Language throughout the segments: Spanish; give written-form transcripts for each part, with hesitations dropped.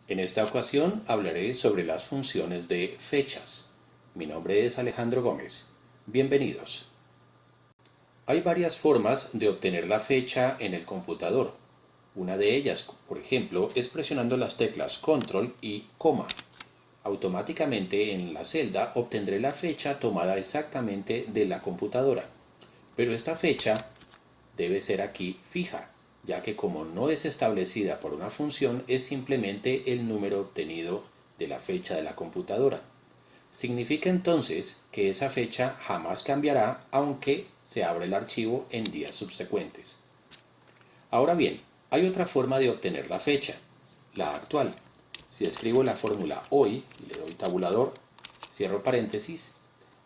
En esta ocasión hablaré sobre las funciones de fechas. Mi nombre es Alejandro Gómez. Bienvenidos. Hay varias formas de obtener la fecha en el computador. Una de ellas, por ejemplo, es presionando las teclas Control y coma. Automáticamente en la celda obtendré la fecha tomada exactamente de la computadora. Pero esta fecha debe ser aquí fija, ya que como no es establecida por una función, es simplemente el número obtenido de la fecha de la computadora. Significa entonces que esa fecha jamás cambiará aunque se abra el archivo en días subsecuentes. Ahora bien, hay otra forma de obtener la fecha, la actual. Si escribo la fórmula hoy y le doy tabulador, cierro paréntesis.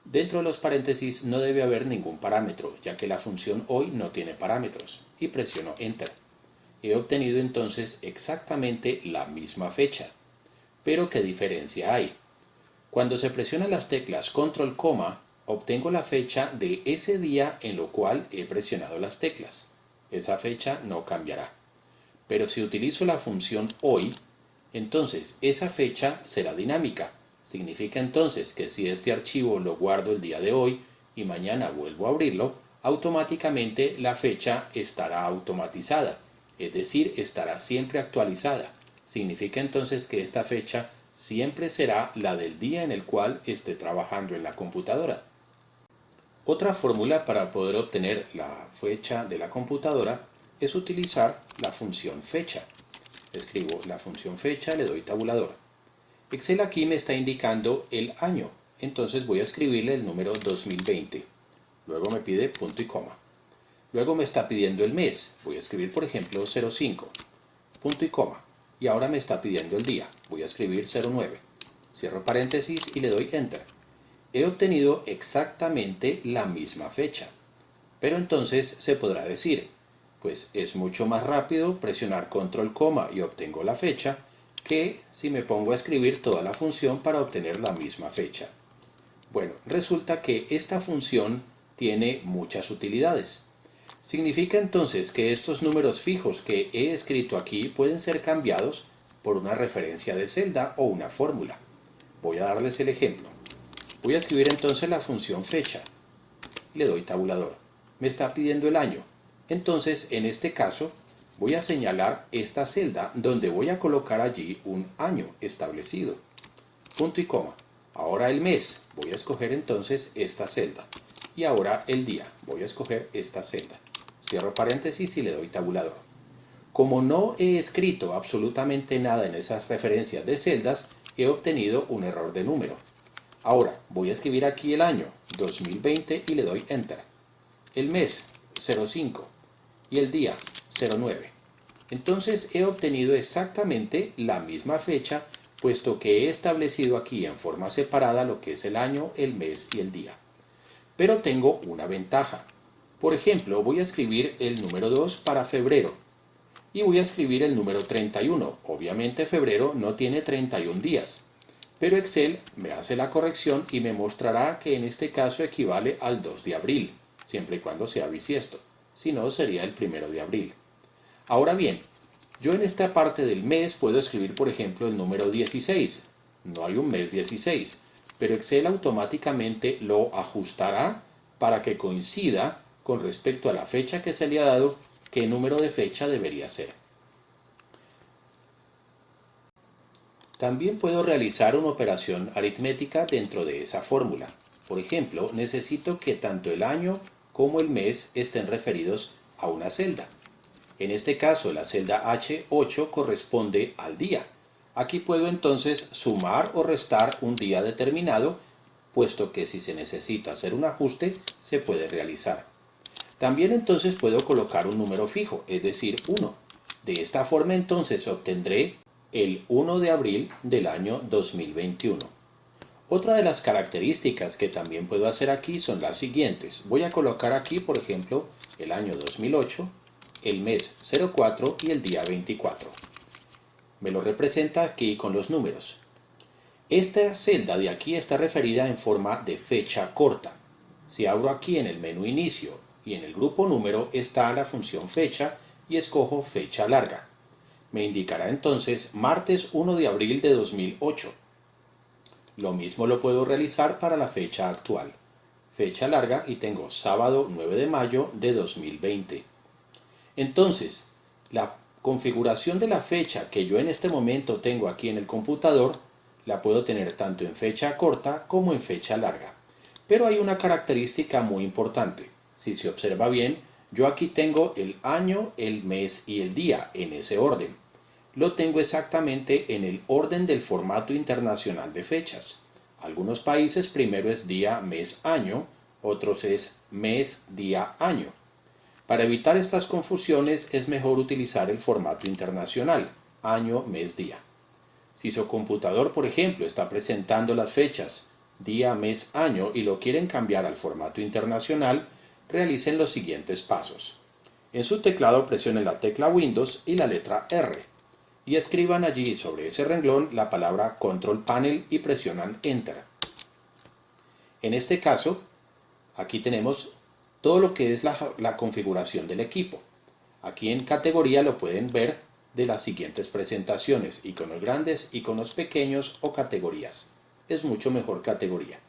Dentro de los paréntesis no debe haber ningún parámetro, ya que la función hoy no tiene parámetros, y presiono Enter. He obtenido entonces exactamente la misma fecha. Pero ¿qué diferencia hay? Cuando se presionan las teclas Control, obtengo la fecha de ese día en lo cual he presionado las teclas. Esa fecha no cambiará. Pero si utilizo la función hoy, entonces esa fecha será dinámica. Significa entonces que si este archivo lo guardo el día de hoy y mañana vuelvo a abrirlo, automáticamente la fecha estará automatizada, es decir, estará siempre actualizada. Significa entonces que esta fecha siempre será la del día en el cual esté trabajando en la computadora. Otra fórmula para poder obtener la fecha de la computadora es utilizar la función fecha. Escribo la función fecha, le doy tabulador. Excel aquí me está indicando el año, entonces voy a escribirle el número 2020. Luego me pide punto y coma. Luego me está pidiendo el mes, voy a escribir por ejemplo 05, punto y coma. Y ahora me está pidiendo el día, voy a escribir 09. Cierro paréntesis y le doy Enter. He obtenido exactamente la misma fecha. Pero entonces se podrá decir, pues es mucho más rápido presionar control coma y obtengo la fecha que si me pongo a escribir toda la función para obtener la misma fecha. Bueno, resulta que esta función tiene muchas utilidades. Significa entonces que estos números fijos que he escrito aquí pueden ser cambiados por una referencia de celda o una fórmula. Voy a darles el ejemplo. Voy a escribir entonces la función fecha. Le doy tabulador. Me está pidiendo el año. Entonces, en este caso, voy a señalar esta celda donde voy a colocar allí un año establecido. Punto y coma. Ahora el mes. Voy a escoger entonces esta celda. Y ahora el día. Voy a escoger esta celda. Cierro paréntesis y le doy tabulador. Como no he escrito absolutamente nada en esas referencias de celdas, he obtenido un error de número. Ahora voy a escribir aquí el año 2020 y le doy Enter. El mes 05 y el día 09. Entonces he obtenido exactamente la misma fecha, puesto que he establecido aquí en forma separada lo que es el año, el mes y el día. Pero tengo una ventaja. Por ejemplo, voy a escribir el número 2 para febrero y voy a escribir el número 31. Obviamente febrero no tiene 31 días, pero Excel me hace la corrección y me mostrará que en este caso equivale al 2 de abril, siempre y cuando sea bisiesto, si no sería el 1 de abril. Ahora bien, yo en esta parte del mes puedo escribir por ejemplo el número 16, no hay un mes 16, pero Excel automáticamente lo ajustará para que coincida con respecto a la fecha que se le ha dado, qué número de fecha debería ser. También puedo realizar una operación aritmética dentro de esa fórmula. Por ejemplo, necesito que tanto el año como el mes estén referidos a una celda. En este caso, la celda H8 corresponde al día. Aquí puedo entonces sumar o restar un día determinado, puesto que si se necesita hacer un ajuste, se puede realizar. También entonces puedo colocar un número fijo, es decir, 1. De esta forma entonces obtendré el 1 de abril del año 2021. Otra de las características que también puedo hacer aquí son las siguientes. Voy a colocar aquí, por ejemplo, el año 2008, el mes 04 y el día 24. Me lo representa aquí con los números. Esta celda de aquí está referida en forma de fecha corta. Si abro aquí en el menú inicio y en el grupo número está la función fecha y escojo fecha larga. Me indicará entonces martes 1 de abril de 2008. Lo mismo lo puedo realizar para la fecha actual. Fecha larga y tengo sábado 9 de mayo de 2020. Entonces, la configuración de la fecha que yo en este momento tengo aquí en el computador, la puedo tener tanto en fecha corta como en fecha larga. Pero hay una característica muy importante. Si se observa bien, yo aquí tengo el año, el mes y el día en ese orden. Lo tengo exactamente en el orden del formato internacional de fechas. Algunos países primero es día, mes, año, otros es mes, día, año. Para evitar estas confusiones es mejor utilizar el formato internacional, año, mes, día. Si su computador, por ejemplo, está presentando las fechas día, mes, año y lo quieren cambiar al formato internacional, realicen los siguientes pasos. En su teclado presionen la tecla Windows y la letra R y escriban allí sobre ese renglón la palabra Control Panel y presionan Enter. En este caso, aquí tenemos todo lo que es la configuración del equipo. Aquí en categoría lo pueden ver de las siguientes presentaciones, iconos grandes, iconos pequeños o categorías. Es mucho mejor categoría.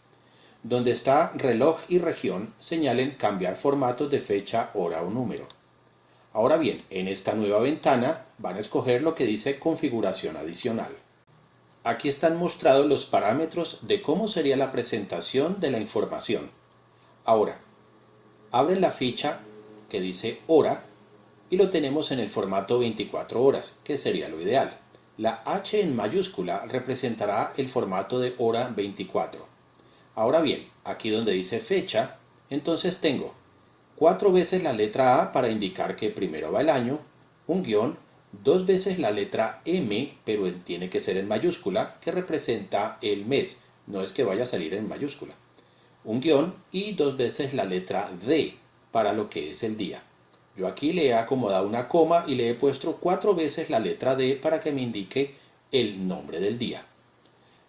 Donde está reloj y región, señalen cambiar formatos de fecha, hora o número. Ahora bien, en esta nueva ventana van a escoger lo que dice configuración adicional. Aquí están mostrados los parámetros de cómo sería la presentación de la información. Ahora, abren la ficha que dice hora y lo tenemos en el formato 24 horas, que sería lo ideal. La H en mayúscula representará el formato de hora 24. Ahora bien, aquí donde dice fecha, entonces tengo 4 veces la letra A para indicar que primero va el año, un guión, 2 veces la letra M, pero tiene que ser en mayúscula, que representa el mes, no es que vaya a salir en mayúscula. Un guión y 2 veces la letra D para lo que es el día. Yo aquí le he acomodado una coma y le he puesto 4 veces la letra D para que me indique el nombre del día.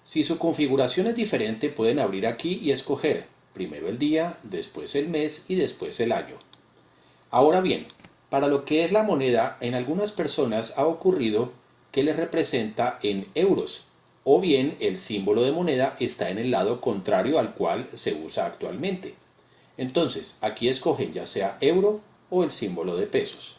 Si su configuración es diferente, pueden abrir aquí y escoger primero el día, después el mes y después el año. Ahora bien, para lo que es la moneda, en algunas personas ha ocurrido que les representa en euros, o bien el símbolo de moneda está en el lado contrario al cual se usa actualmente. Entonces, aquí escogen ya sea euro o el símbolo de pesos.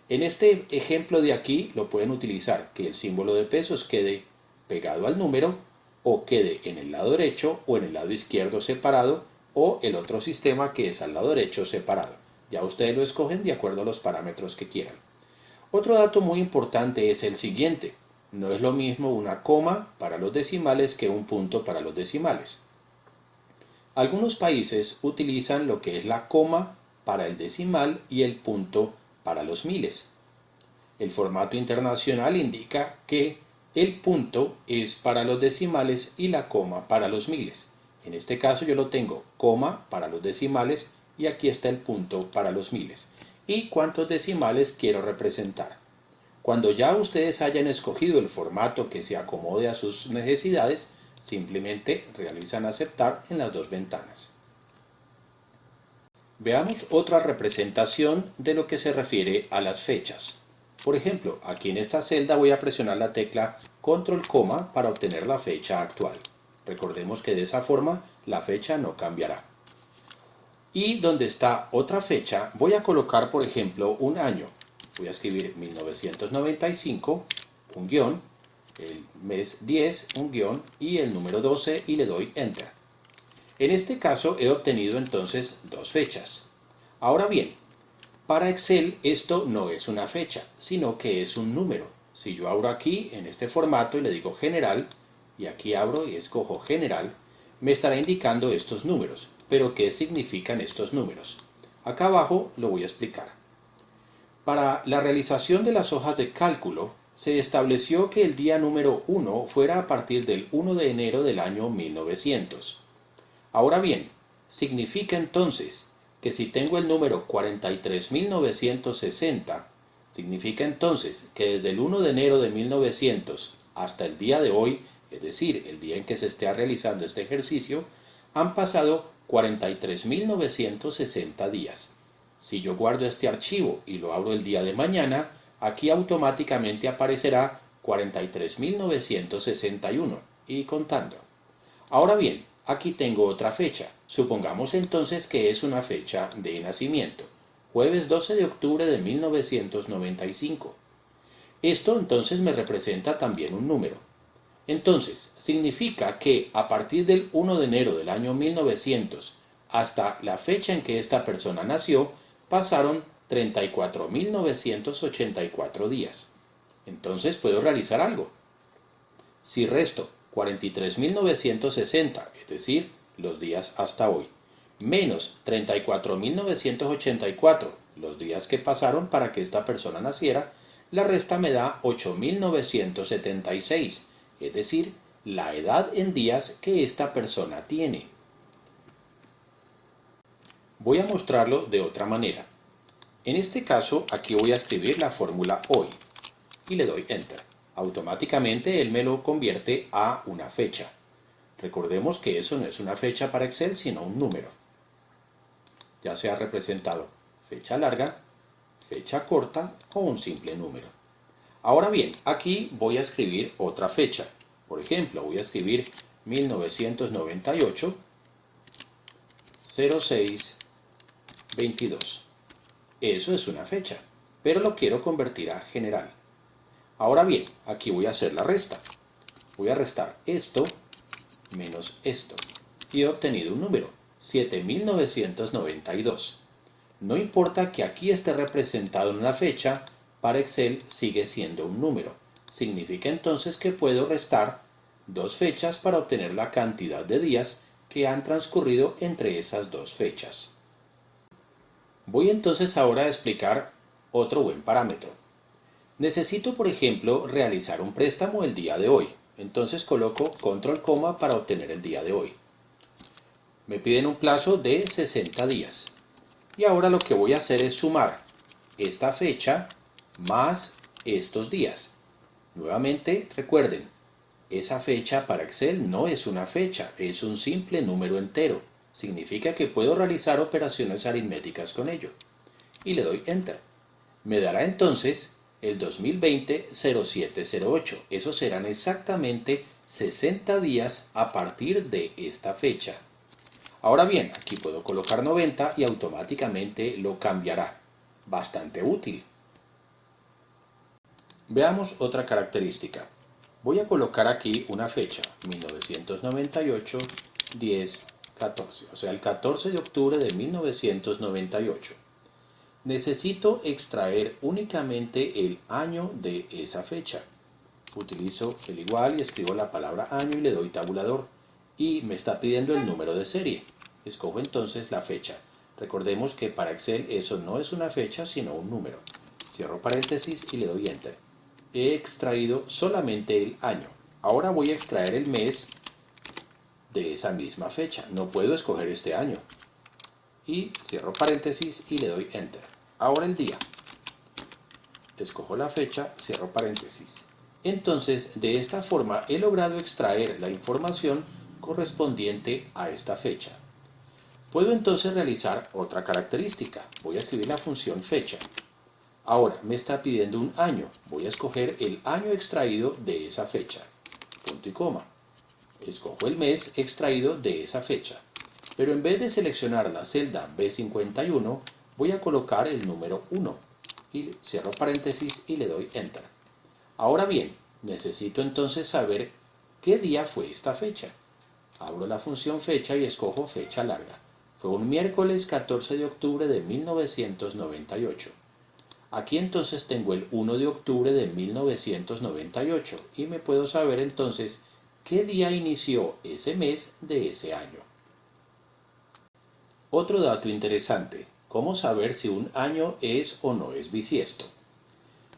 En este ejemplo de aquí lo pueden utilizar que el símbolo de pesos quede pegado al número o quede en el lado derecho o en el lado izquierdo separado o el otro sistema que es al lado derecho separado. Ya ustedes lo escogen de acuerdo a los parámetros que quieran. Otro dato muy importante es el siguiente. No es lo mismo una coma para los decimales que un punto para los decimales. Algunos países utilizan lo que es la coma para el decimal y el punto para los miles. El formato internacional indica que el punto es para los decimales y la coma para los miles. En este caso yo lo tengo coma para los decimales y aquí está el punto para los miles. ¿Y cuántos decimales quiero representar? Cuando ya ustedes hayan escogido el formato que se acomode a sus necesidades, simplemente realizan aceptar en las dos ventanas. Veamos otra representación de lo que se refiere a las fechas. Por ejemplo, aquí en esta celda voy a presionar la tecla control coma para obtener la fecha actual. Recordemos que de esa forma la fecha no cambiará. Y donde está otra fecha voy a colocar por ejemplo un año. Voy a escribir 1995, un guión, el mes 10, un guión y el número 12 y le doy enter. En este caso he obtenido entonces dos fechas. Ahora bien, para Excel esto no es una fecha, sino que es un número. Si yo abro aquí en este formato y le digo general, y aquí abro y escojo general, me estará indicando estos números. ¿Pero qué significan estos números? Acá abajo lo voy a explicar. Para la realización de las hojas de cálculo, se estableció que el día número 1 fuera a partir del 1 de enero del año 1900. Ahora bien, significa entonces que si tengo el número 43.960, significa entonces que desde el 1 de enero de 1900 hasta el día de hoy, es decir, el día en que se esté realizando este ejercicio, han pasado 43.960 días. Si yo guardo este archivo y lo abro el día de mañana, aquí automáticamente aparecerá 43.961 y contando. Ahora bien, aquí tengo otra fecha. Supongamos entonces que es una fecha de nacimiento, jueves 12 de octubre de 1995. Esto entonces me representa también un número. Entonces, significa que a partir del 1 de enero del año 1900 hasta la fecha en que esta persona nació, pasaron 34.984 días. Entonces puedo realizar algo. Si resto 43.960, es decir, los días hasta hoy, menos 34.984, los días que pasaron para que esta persona naciera, la resta me da 8.976, es decir, la edad en días que esta persona tiene. Voy a mostrarlo de otra manera. En este caso, aquí voy a escribir la fórmula hoy y le doy Enter. Automáticamente él me lo convierte a una fecha. Recordemos que eso no es una fecha para Excel, sino un número. Ya sea representado fecha larga, fecha corta o un simple número. Ahora bien, aquí voy a escribir otra fecha. Por ejemplo, voy a escribir 1998 06 22. Eso es una fecha, pero lo quiero convertir a general. Ahora bien, aquí voy a hacer la resta. Voy a restar esto menos esto y he obtenido un número, 7.992. No importa que aquí esté representado en una fecha, para Excel sigue siendo un número. Significa entonces que puedo restar dos fechas para obtener la cantidad de días que han transcurrido entre esas dos fechas. Voy entonces ahora a explicar otro buen parámetro. Necesito, por ejemplo, realizar un préstamo el día de hoy. Entonces coloco control coma para obtener el día de hoy. Me piden un plazo de 60 días. Y ahora lo que voy a hacer es sumar esta fecha más estos días. Nuevamente, recuerden, esa fecha para Excel no es una fecha, es un simple número entero. Significa que puedo realizar operaciones aritméticas con ello. Y le doy Enter. Me dará entonces el 2020-0708. Esos serán exactamente 60 días a partir de esta fecha. Ahora bien, aquí puedo colocar 90 y automáticamente lo cambiará. Bastante útil. Veamos otra característica. Voy a colocar aquí una fecha, 1998, 10, 14, o sea, el 14 de octubre de 1998. Necesito extraer únicamente el año de esa fecha. Utilizo el igual y escribo la palabra año y le doy tabulador. Y me está pidiendo el número de serie. Escojo entonces la fecha. Recordemos que para Excel eso no es una fecha sino un número. Cierro paréntesis y le doy Enter. He extraído solamente el año. Ahora voy a extraer el mes de esa misma fecha. No puedo escoger este año. Y cierro paréntesis y le doy Enter. Ahora el día. Escojo la fecha, cierro paréntesis. Entonces, de esta forma he logrado extraer la información correspondiente a esta fecha. Puedo entonces realizar otra característica. Voy a escribir la función fecha. Ahora me está pidiendo un año. Voy a escoger el año extraído de esa fecha. Punto y coma. Escojo el mes extraído de esa fecha. Pero en vez de seleccionar la celda B51, voy a colocar el número 1. Y cierro paréntesis y le doy Enter. Ahora bien, necesito entonces saber qué día fue esta fecha. Abro la función fecha y escojo fecha larga. Fue un miércoles 14 de octubre de 1998. Aquí entonces tengo el 1 de octubre de 1998 y me puedo saber entonces qué día inició ese mes de ese año. Otro dato interesante, ¿cómo saber si un año es o no es bisiesto?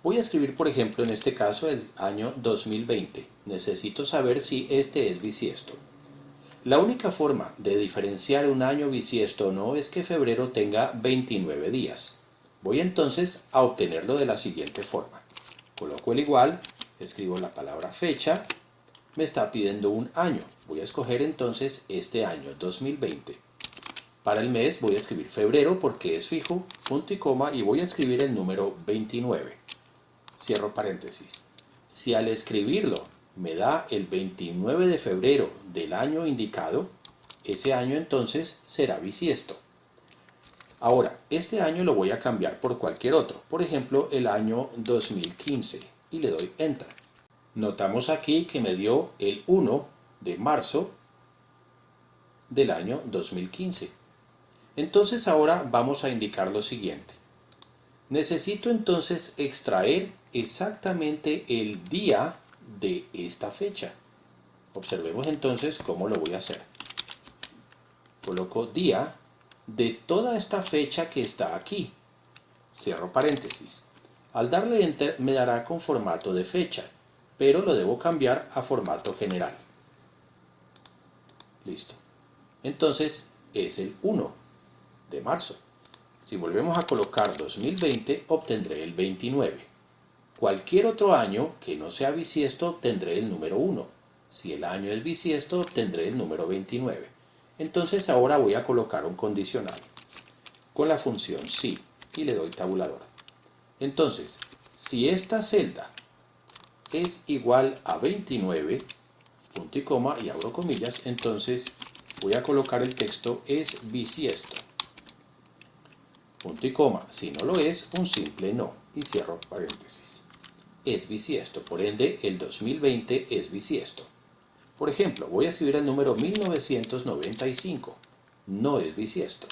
Voy a escribir, por ejemplo, en este caso el año 2020. Necesito saber si este es bisiesto. La única forma de diferenciar un año bisiesto o no es que febrero tenga 29 días. Voy entonces a obtenerlo de la siguiente forma. Coloco el igual, escribo la palabra fecha, me está pidiendo un año. Voy a escoger entonces este año, 2020. Para el mes voy a escribir febrero porque es fijo, punto y coma, y voy a escribir el número 29. cierro paréntesis. Si al escribirlo me da el 29 de febrero del año indicado, ese año entonces será bisiesto. Ahora, este año lo voy a cambiar por cualquier otro, por ejemplo el año 2015, y le doy Enter. Notamos aquí que me dio el 1 de marzo del año 2015. Entonces ahora vamos a indicar lo siguiente. Necesito entonces extraer exactamente el día de esta fecha. Observemos entonces cómo lo voy a hacer. Coloco día de toda esta fecha que está aquí. Cierro paréntesis. Al darle Enter me dará con formato de fecha, pero lo debo cambiar a formato general. Listo. Entonces es el 1 de marzo. Si volvemos a colocar 2020, obtendré el 29. Cualquier otro año que no sea bisiesto obtendré el número 1. Si el año es bisiesto, obtendré el número 29. Entonces ahora voy a colocar un condicional con la función si y le doy tabulador. Entonces, si esta celda es igual a 29, punto y coma y abro comillas, entonces voy a colocar el texto es bisiesto. Punto y coma, si no lo es, un simple no y cierro paréntesis. Es bisiesto, por ende el 2020 es bisiesto. Por ejemplo, voy a escribir el número 1995, no es bisiesto.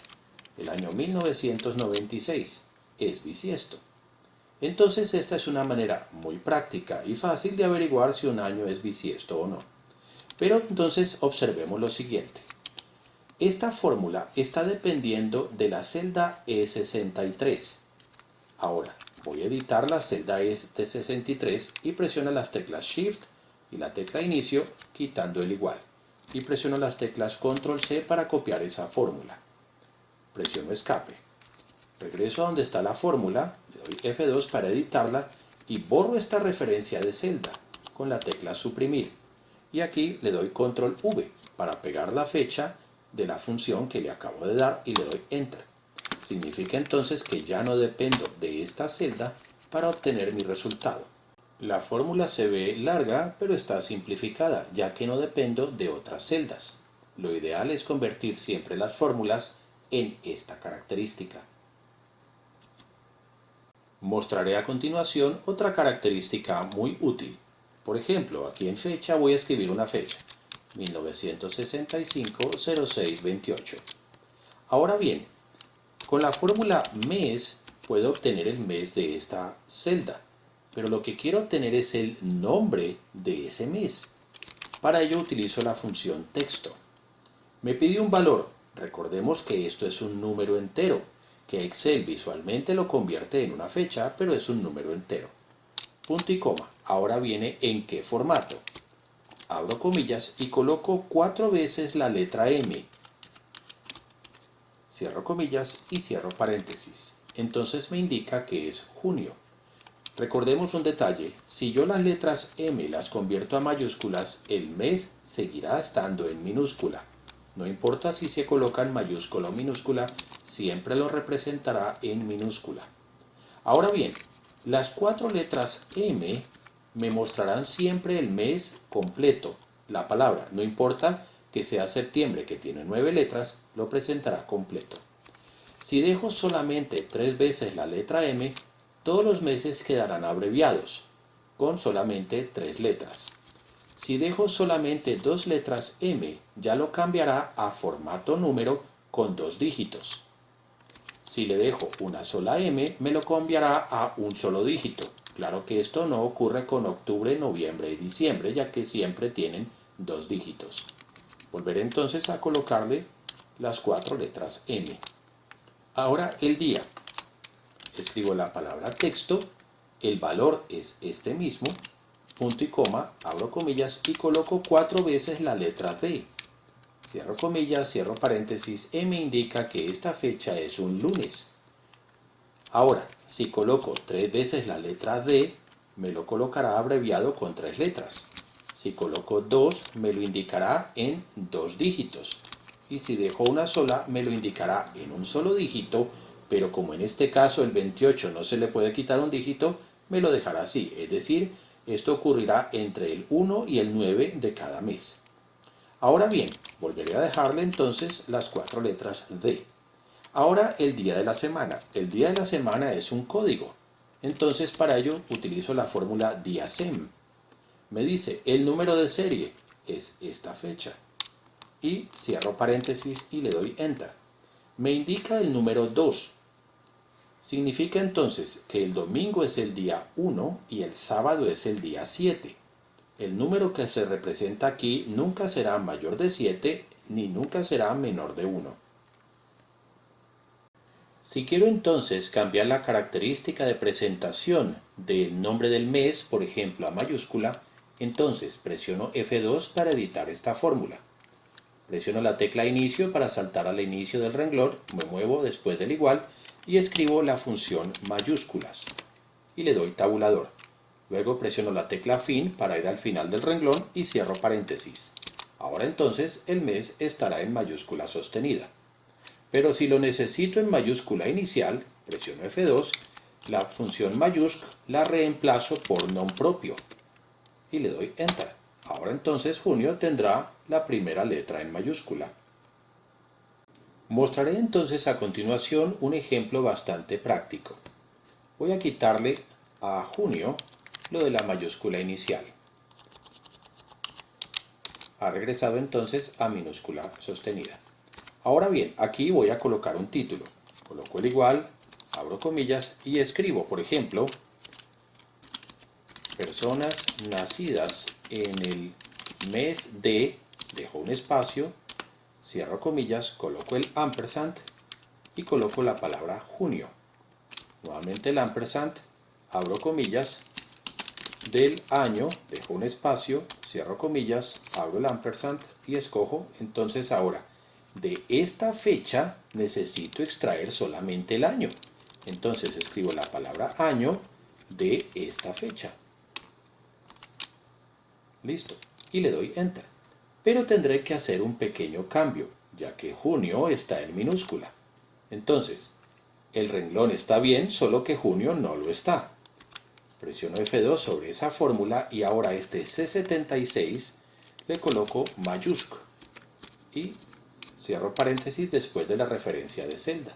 El año 1996 es bisiesto. Entonces esta es una manera muy práctica y fácil de averiguar si un año es bisiesto o no. Pero entonces observemos lo siguiente. Esta fórmula está dependiendo de la celda E63. Ahora, voy a editar la celda E63 y presiono las teclas Shift y la tecla Inicio quitando el igual. Y presiono las teclas Control C para copiar esa fórmula. Presiono Escape. Regreso a donde está la fórmula, le doy F2 para editarla y borro esta referencia de celda con la tecla Suprimir. Y aquí le doy Control V para pegar la fecha de la función que le acabo de dar y le doy Enter. Significa entonces que ya no dependo de esta celda para obtener mi resultado. La fórmula se ve larga, pero está simplificada, ya que no dependo de otras celdas. Lo ideal es convertir siempre las fórmulas en esta característica. Mostraré a continuación otra característica muy útil. Por ejemplo, aquí en fecha voy a escribir una fecha, 1965-06-28. Ahora bien, con la fórmula mes puedo obtener el mes de esta celda, pero lo que quiero obtener es el nombre de ese mes. Para ello utilizo la función texto. Me pide un valor, recordemos que esto es un número entero, que Excel visualmente lo convierte en una fecha, pero es un número entero. Punto y coma, ahora viene en qué formato. Abro comillas y coloco 4 veces la letra M. Cierro comillas y cierro paréntesis. Entonces me indica que es junio. Recordemos un detalle, si yo las letras M las convierto a mayúsculas, el mes seguirá estando en minúscula. No importa si se coloca en mayúscula o minúscula, siempre lo representará en minúscula. Ahora bien, las 4 letras M me mostrarán siempre el mes completo. La palabra, no importa que sea septiembre, que tiene 9 letras, lo presentará completo. Si dejo solamente 3 veces la letra M, todos los meses quedarán abreviados, con solamente 3 letras. Si dejo solamente 2 letras M, ya lo cambiará a formato número con 2 dígitos. Si le dejo una sola M, me lo cambiará a un solo dígito. Claro que esto no ocurre con octubre, noviembre y diciembre, ya que siempre tienen 2 dígitos. Volveré entonces a colocarle las 4 letras M. Ahora el día. Escribo la palabra texto, el valor es este mismo, punto y coma, abro comillas y coloco 4 veces la letra D. Cierro comillas, cierro paréntesis, me indica que esta fecha es un lunes. Ahora, si coloco 3 veces la letra D, me lo colocará abreviado con 3 letras. Si coloco 2, me lo indicará en 2 dígitos. Y si dejo una sola, me lo indicará en un solo dígito, pero como en este caso el 28 no se le puede quitar un dígito, me lo dejará así, es decir, esto ocurrirá entre el 1 y el 9 de cada mes. Ahora bien, volveré a dejarle entonces las 4 letras D. Ahora el día de la semana. El día de la semana es un código. Entonces para ello utilizo la fórmula DIASEM. Me dice el número de serie es esta fecha. Y cierro paréntesis y le doy Enter. Me indica el número 2. Significa entonces que el domingo es el día 1 y el sábado es el día 7. El número que se representa aquí nunca será mayor de 7 ni nunca será menor de 1. Si quiero entonces cambiar la característica de presentación del nombre del mes, por ejemplo a mayúscula, entonces presiono F2 para editar esta fórmula. Presiono la tecla inicio para saltar al inicio del renglón, me muevo después del igual y escribo la función mayúsculas y le doy tabulador. Luego presiono la tecla fin para ir al final del renglón y cierro paréntesis. Ahora entonces el mes estará en mayúscula sostenida. Pero si lo necesito en mayúscula inicial, presiono F2, la función mayúscula la reemplazo por nom propio y le doy Enter. Ahora entonces junio tendrá la primera letra en mayúscula. Mostraré entonces a continuación un ejemplo bastante práctico. Voy a quitarle a junio lo de la mayúscula inicial. Ha regresado entonces a minúscula sostenida. Ahora bien, aquí voy a colocar un título. Coloco el igual, abro comillas y escribo, por ejemplo, personas nacidas en el mes de, dejo un espacio, cierro comillas, coloco el ampersand y coloco la palabra junio. Nuevamente el ampersand, abro comillas, del año, dejo un espacio, cierro comillas, abro el ampersand y escojo entonces ahora. De esta fecha necesito extraer solamente el año. Entonces escribo la palabra año de esta fecha. Listo. Y le doy Enter. Pero tendré que hacer un pequeño cambio, ya que junio está en minúscula. Entonces, el renglón está bien, solo que junio no lo está. Presiono F2 sobre esa fórmula y ahora este C76 le coloco mayúscula y cierro paréntesis después de la referencia de celda.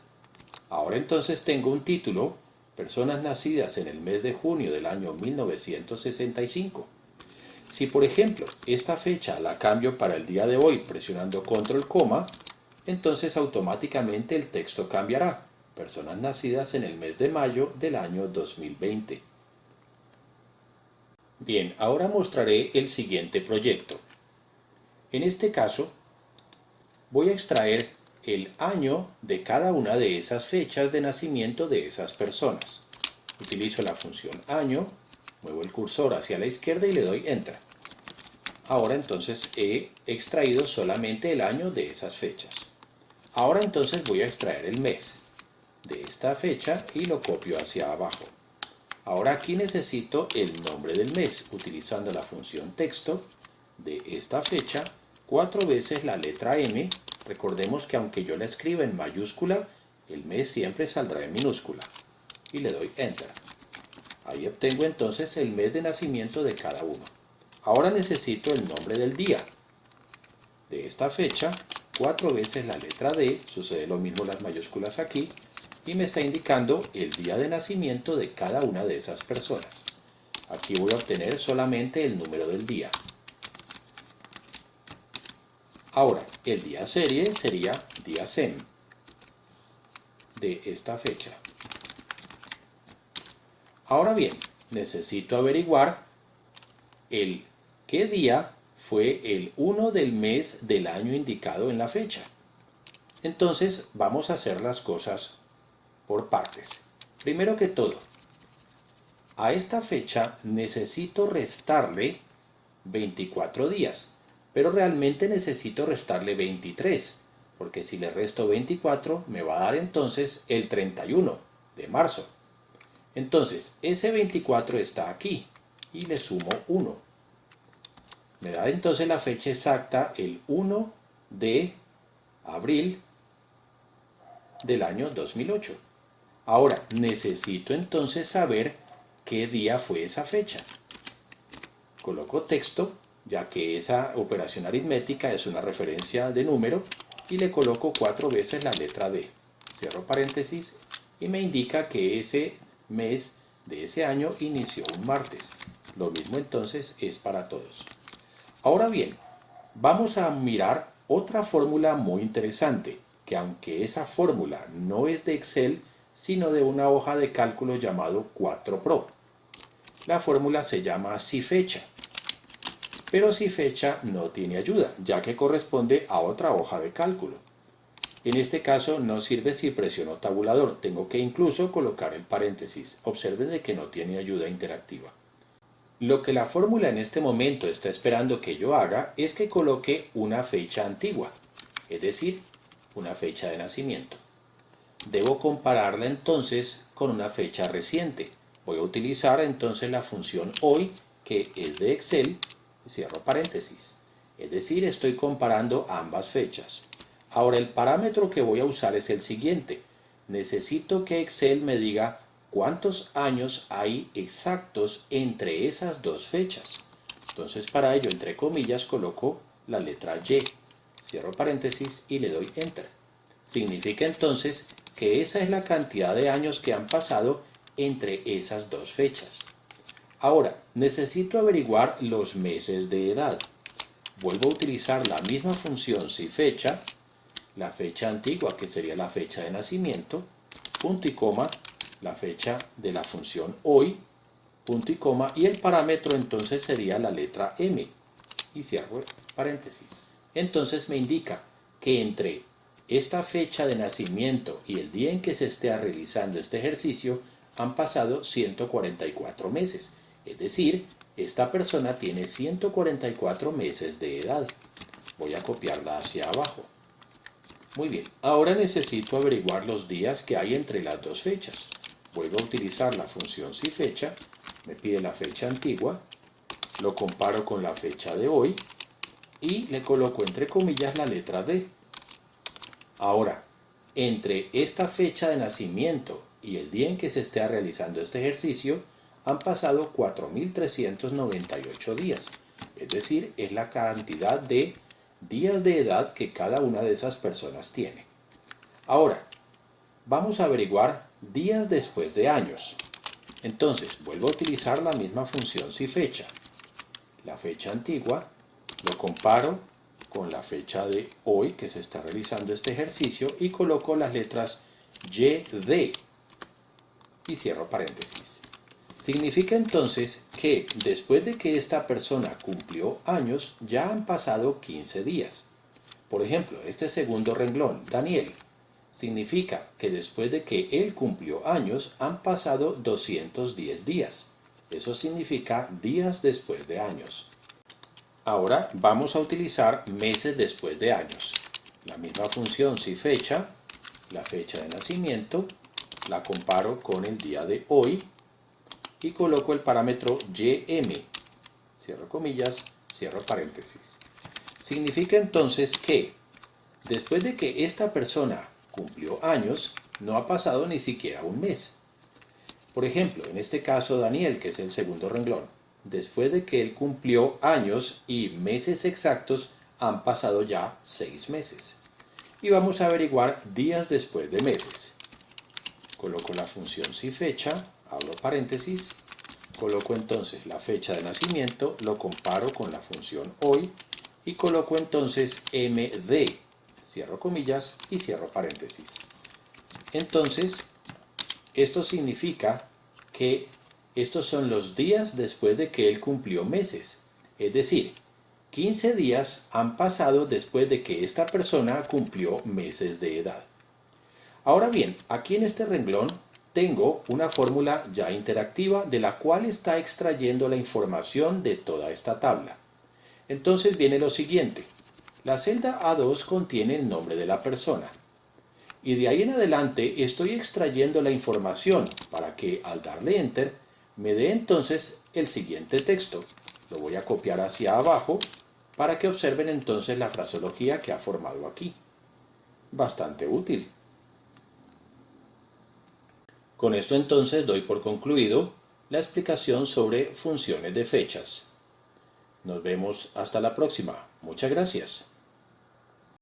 Ahora entonces tengo un título, personas nacidas en el mes de junio del año 1965. Si por ejemplo esta fecha la cambio para el día de hoy presionando control coma, entonces automáticamente el texto cambiará. Personas nacidas en el mes de mayo del año 2020. Bien, ahora mostraré el siguiente proyecto. En este caso, voy a extraer el año de cada una de esas fechas de nacimiento de esas personas. Utilizo la función año, muevo el cursor hacia la izquierda y le doy Enter. Ahora entonces he extraído solamente el año de esas fechas. Ahora entonces voy a extraer el mes de esta fecha y lo copio hacia abajo. Ahora aquí necesito el nombre del mes, utilizando la función texto de esta fecha, 4 veces la letra M. Recordemos que aunque yo la escriba en mayúscula, el mes siempre saldrá en minúscula. Y le doy Enter. Ahí obtengo entonces el mes de nacimiento de cada uno. Ahora necesito el nombre del día. De esta fecha, 4 veces la letra D, sucede lo mismo las mayúsculas aquí, y me está indicando el día de nacimiento de cada una de esas personas. Aquí voy a obtener solamente el número del día. Ahora, el día serie sería día SEM de esta fecha. Ahora bien, necesito averiguar qué día fue el 1 del mes del año indicado en la fecha. Entonces, vamos a hacer las cosas por partes. Primero que todo, a esta fecha necesito restarle 24 días, pero realmente necesito restarle 23, porque si le resto 24 me va a dar entonces el 31 de marzo. Entonces, ese 24 está aquí y le sumo 1. Me da entonces la fecha exacta el 1 de abril del año 2008. Ahora, necesito entonces saber qué día fue esa fecha. Coloco texto, ya que esa operación aritmética es una referencia de número, y le coloco 4 veces la letra D. Cierro paréntesis y me indica que ese mes de ese año inició un martes. Lo mismo entonces es para todos. Ahora bien, vamos a mirar otra fórmula muy interesante, que aunque esa fórmula no es de Excel, sino de una hoja de cálculo llamado 4Pro. La fórmula se llama SIFECHA, pero SIFECHA no tiene ayuda, ya que corresponde a otra hoja de cálculo. En este caso no sirve si presiono tabulador, tengo que incluso colocar el paréntesis. Observen de que no tiene ayuda interactiva. Lo que la fórmula en este momento está esperando que yo haga es que coloque una fecha antigua, es decir, una fecha de nacimiento. Debo compararla entonces con una fecha reciente. Voy a utilizar entonces la función hoy, que es de Excel, cierro paréntesis. Es decir, estoy comparando ambas fechas. Ahora el parámetro que voy a usar es el siguiente. Necesito que Excel me diga cuántos años hay exactos entre esas dos fechas. Entonces para ello, entre comillas, coloco la letra Y, cierro paréntesis y le doy Enter. Significa entonces que esa es la cantidad de años que han pasado entre esas dos fechas. Ahora, necesito averiguar los meses de edad. Vuelvo a utilizar la misma función SIFECHA, la fecha antigua que sería la fecha de nacimiento, punto y coma, la fecha de la función hoy, punto y coma, y el parámetro entonces sería la letra M, y cierro paréntesis. Entonces me indica que entre esta fecha de nacimiento y el día en que se esté realizando este ejercicio han pasado 144 meses. Es decir, esta persona tiene 144 meses de edad. Voy a copiarla hacia abajo. Muy bien, ahora necesito averiguar los días que hay entre las dos fechas. Vuelvo a utilizar la función SIFECHA, me pide la fecha antigua, lo comparo con la fecha de hoy y le coloco entre comillas la letra D. Ahora, entre esta fecha de nacimiento y el día en que se esté realizando este ejercicio, han pasado 4.398 días. Es decir, es la cantidad de días de edad que cada una de esas personas tiene. Ahora, vamos a averiguar días después de años. Entonces, vuelvo a utilizar la misma función SIFECHA. La fecha antigua, lo comparo con la fecha de hoy que se está realizando este ejercicio y coloco las letras YD y cierro paréntesis. Significa entonces que después de que esta persona cumplió años ya han pasado 15 días. Por ejemplo, este segundo renglón, Daniel, significa que después de que él cumplió años han pasado 210 días. Eso significa días después de años. Ahora vamos a utilizar meses después de años. La misma función SIFECHA, la fecha de nacimiento, la comparo con el día de hoy y coloco el parámetro YM, cierro comillas, cierro paréntesis. Significa entonces que después de que esta persona cumplió años, no ha pasado ni siquiera un mes. Por ejemplo, en este caso Daniel, que es el segundo renglón, después de que él cumplió años y meses exactos, han pasado ya 6 meses. Y vamos a averiguar días después de meses. Coloco la función SIFECHA, abro paréntesis, coloco entonces la fecha de nacimiento, lo comparo con la función hoy y coloco entonces MD, cierro comillas y cierro paréntesis. Entonces, esto significa que estos son los días después de que él cumplió meses. Es decir, 15 días han pasado después de que esta persona cumplió meses de edad. Ahora bien, aquí en este renglón tengo una fórmula ya interactiva de la cual está extrayendo la información de toda esta tabla. Entonces viene lo siguiente. La celda A2 contiene el nombre de la persona. Y de ahí en adelante estoy extrayendo la información para que al darle Enter me dé entonces el siguiente texto. Lo voy a copiar hacia abajo para que observen entonces la fraseología que ha formado aquí. Bastante útil. Con esto entonces doy por concluido la explicación sobre funciones de fechas. Nos vemos hasta la próxima. Muchas gracias.